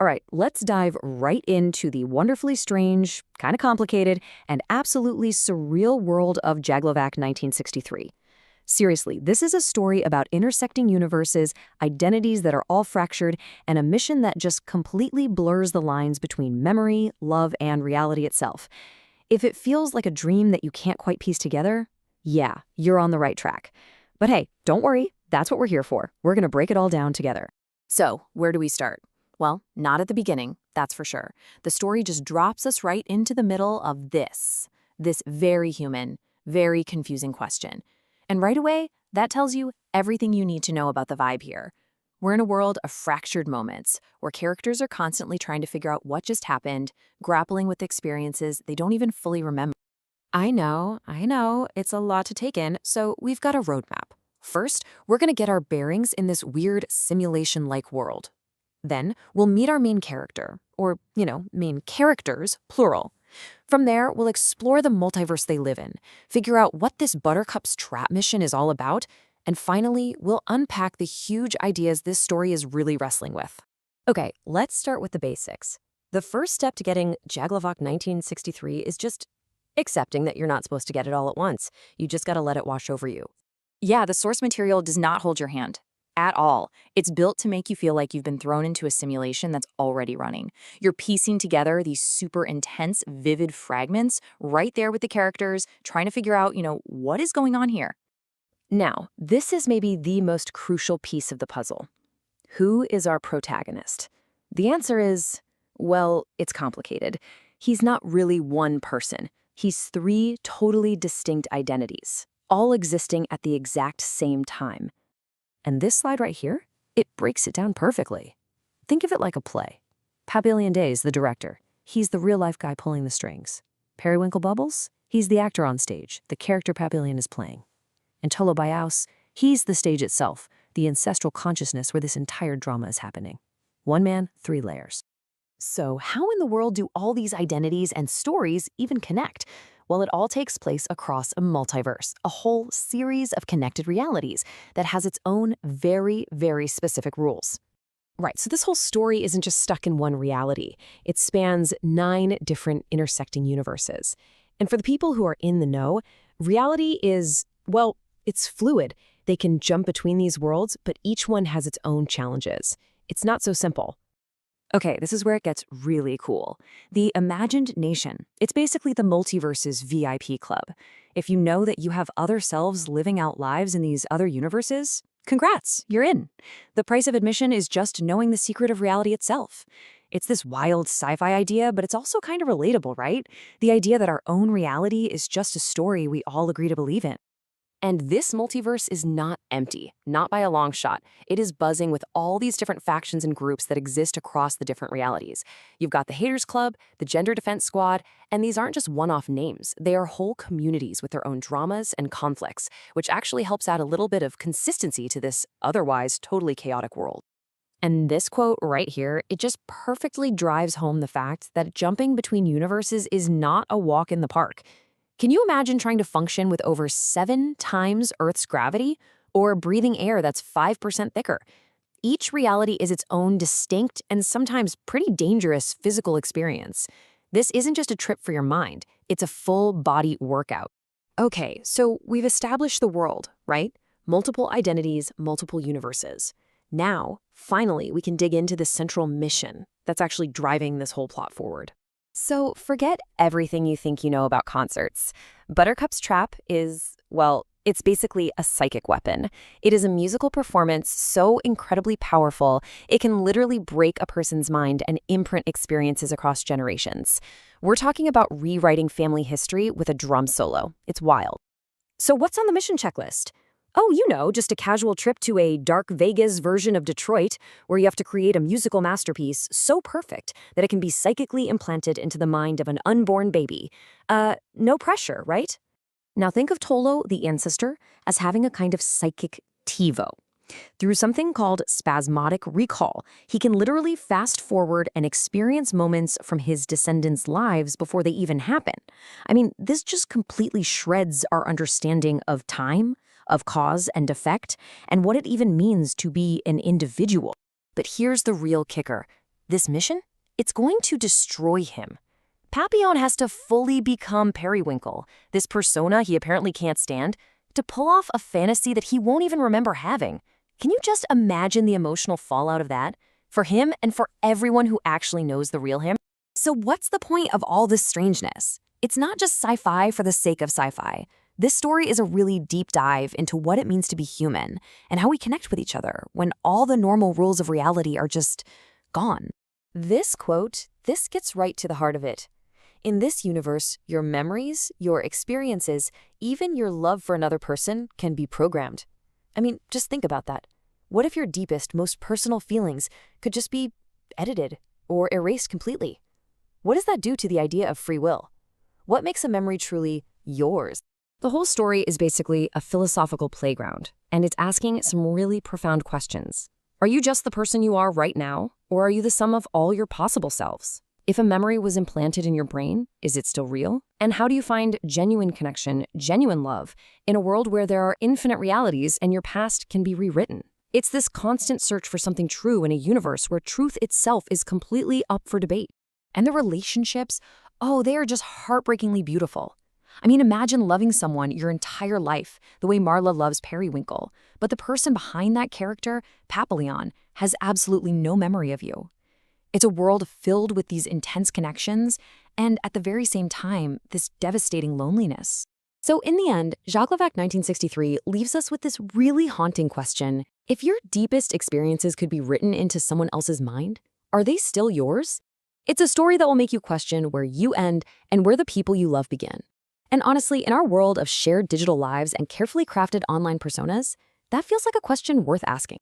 All right, let's dive right into the wonderfully strange, kind of complicated, and absolutely surreal world of Jaglavak 1963. Seriously, this is a story about intersecting universes, identities that are all fractured, and a mission that just completely blurs the lines between memory, love, and reality itself. If it feels like a dream that you can't quite piece together, yeah, you're on the right track. But hey, don't worry, that's what we're here for. We're going to break it all down together. So, where do we start? Well, not at the beginning, that's for sure. The story just drops us right into the middle of this very human, very confusing question. And right away, that tells you everything you need to know about the vibe here. We're in a world of fractured moments, where characters are constantly trying to figure out what just happened, grappling with experiences they don't even fully remember. I know, it's a lot to take in, so we've got a roadmap. First, we're going to get our bearings in this weird simulation-like world. Then, we'll meet our main character, or, main characters, plural. From there, we'll explore the multiverse they live in, figure out what this Buttercup's trap mission is all about, and finally, we'll unpack the huge ideas this story is really wrestling with. Okay, let's start with the basics. The first step to getting Jaglavak 1963 is just accepting that you're not supposed to get it all at once. You just gotta let it wash over you. Yeah, the source material does not hold your hand. At all. It's built to make you feel like you've been thrown into a simulation that's already running. You're piecing together these super intense, vivid fragments right there with the characters, trying to figure out, what is going on here? Now, this is maybe the most crucial piece of the puzzle. Who is our protagonist? The answer is, well, it's complicated. He's not really one person. He's three totally distinct identities, all existing at the exact same time. And this slide right here, it breaks it down perfectly. Think of it like a play. Papillion Days, the director. He's the real-life guy pulling the strings. Periwinkle Bubbles? He's the actor on stage, the character Papillion is playing. And Tolo Bayaus, he's the stage itself, the ancestral consciousness where this entire drama is happening. One man, three layers. So how in the world do all these identities and stories even connect? Well, it all takes place across a multiverse, a whole series of connected realities that has its own very, very specific rules. Right, so this whole story isn't just stuck in one reality. It spans 9 different intersecting universes. And for the people who are in the know, reality is, well, it's fluid. They can jump between these worlds, but each one has its own challenges. It's not so simple. Okay, this is where it gets really cool. The Imagined Nation. It's basically the multiverse's VIP club. If you know that you have other selves living out lives in these other universes, congrats, you're in. The price of admission is just knowing the secret of reality itself. It's this wild sci-fi idea, but it's also kind of relatable, right? The idea that our own reality is just a story we all agree to believe in. And this multiverse is not empty, not by a long shot. It is buzzing with all these different factions and groups that exist across the different realities. You've got the Haters Club, the Gender Defense Squad, and these aren't just one-off names. They are whole communities with their own dramas and conflicts, which actually helps add a little bit of consistency to this otherwise totally chaotic world. And this quote right here, it just perfectly drives home the fact that jumping between universes is not a walk in the park. Can you imagine trying to function with over 7 times Earth's gravity, or breathing air that's 5% thicker? Each reality is its own distinct and sometimes pretty dangerous physical experience. This isn't just a trip for your mind, it's a full-body workout. Okay, so we've established the world, right? Multiple identities, multiple universes. Now, finally, we can dig into the central mission that's actually driving this whole plot forward. So forget everything you think you know about concerts. Buttercup's trap is, well, it's basically a psychic weapon. It is a musical performance so incredibly powerful, it can literally break a person's mind and imprint experiences across generations. We're talking about rewriting family history with a drum solo. It's wild. So what's on the mission checklist? Oh, just a casual trip to a dark Vegas version of Detroit where you have to create a musical masterpiece so perfect that it can be psychically implanted into the mind of an unborn baby. No pressure, right? Now think of Tolo, the ancestor, as having a kind of psychic TiVo. Through something called spasmodic recall, he can literally fast forward and experience moments from his descendants' lives before they even happen. I mean, this just completely shreds our understanding of time, of cause and effect, and what it even means to be an individual. But here's the real kicker. This mission? It's going to destroy him. Papillon has to fully become Periwinkle, this persona he apparently can't stand, to pull off a fantasy that he won't even remember having. Can you just imagine the emotional fallout of that? For him and for everyone who actually knows the real him? So what's the point of all this strangeness? It's not just sci-fi for the sake of sci-fi. This story is a really deep dive into what it means to be human and how we connect with each other when all the normal rules of reality are just gone. This quote, this gets right to the heart of it. In this universe, your memories, your experiences, even your love for another person can be programmed. I mean, just think about that. What if your deepest, most personal feelings could just be edited or erased completely? What does that do to the idea of free will? What makes a memory truly yours? The whole story is basically a philosophical playground, and it's asking some really profound questions. Are you just the person you are right now, or are you the sum of all your possible selves? If a memory was implanted in your brain, is it still real? And how do you find genuine connection, genuine love, in a world where there are infinite realities and your past can be rewritten? It's this constant search for something true in a universe where truth itself is completely up for debate. And the relationships, oh, they are just heartbreakingly beautiful. I mean, imagine loving someone your entire life, the way Marla loves Periwinkle, but the person behind that character, Papillon, has absolutely no memory of you. It's a world filled with these intense connections, and at the very same time, this devastating loneliness. So in the end, Jaglavak 1963 leaves us with this really haunting question. If your deepest experiences could be written into someone else's mind, are they still yours? It's a story that will make you question where you end and where the people you love begin. And honestly, in our world of shared digital lives and carefully crafted online personas, that feels like a question worth asking.